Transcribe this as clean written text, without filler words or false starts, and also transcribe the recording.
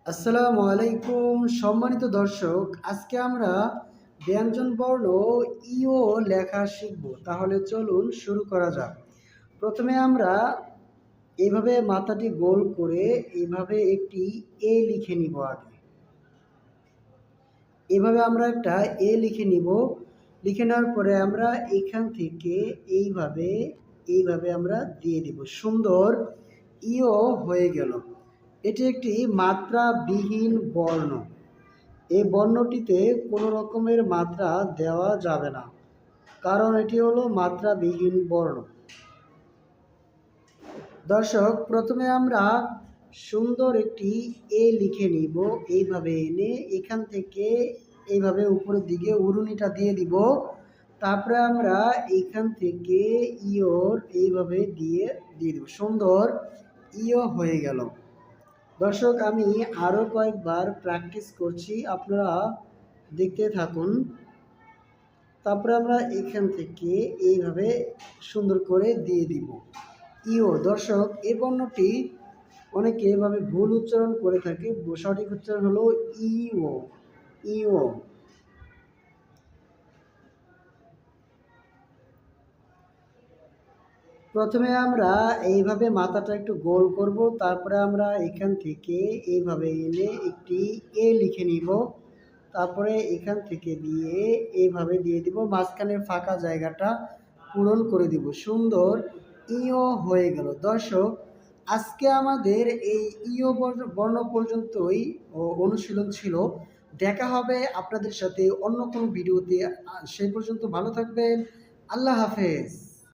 আসসালামু আলাইকুম সম্মানিত দর্শক, আজকে আমরা ব্যঞ্জন বর্ণ ইও লেখা শিখব। তাহলে চলুন শুরু করা যাক। প্রথমে আমরা এইভাবে মাথাটি গোল করে এইভাবে একটি এ লিখে নিব। আগে এইভাবে আমরা একটা এ লিখে নিব। লিখে নেওয়ার পরে আমরা এখান থেকে এইভাবে এইভাবে আমরা দিয়ে দিব। সুন্দর ইও হয়ে গেল। এটি একটি মাত্রাবিহীন বর্ণ। এই বর্ণটিতে কোনো রকমের মাত্রা দেওয়া যাবে না, কারণ এটি হলো মাত্রাবিহীন বর্ণ। দর্শক, প্রথমে আমরা সুন্দর একটি এ লিখে নিব। এইভাবে এনে এখান থেকে এইভাবে উপরের দিকে উড়ুনিটা দিয়ে দিব। তারপরে আমরা এখান থেকে ইওর এইভাবে দিয়ে দেব। সুন্দর ইও হয়ে গেল। দর্শক, আমি আরও কয়েকবার প্র্যাকটিস করছি, আপনারা দেখতে থাকুন। তারপরে আমরা এখান থেকে এইভাবে সুন্দর করে দিয়ে দিব ইও। দর্শক, এই বর্ণটি অনেকে এভাবে ভুল উচ্চারণ করে থাকে। সঠিক উচ্চারণ হলো ইও। ইও। প্রথমে আমরা এইভাবে মাথাটা একটু গোল করব। তারপরে আমরা এখান থেকে এইভাবে এনে একটি এ লিখে নিব। তারপরে এখান থেকে দিয়ে এইভাবে দিয়ে দিব, মাঝখানের ফাঁকা জায়গাটা পূরণ করে দিব। সুন্দর ইও হয়ে গেল। দর্শক, আজকে আমাদের এই ইও বর্ণ পর্যন্তই অনুশীলন ছিল। দেখা হবে আপনাদের সাথে অন্য কোনো ভিডিওতে। সেই পর্যন্ত ভালো থাকবেন। আল্লাহ হাফেজ।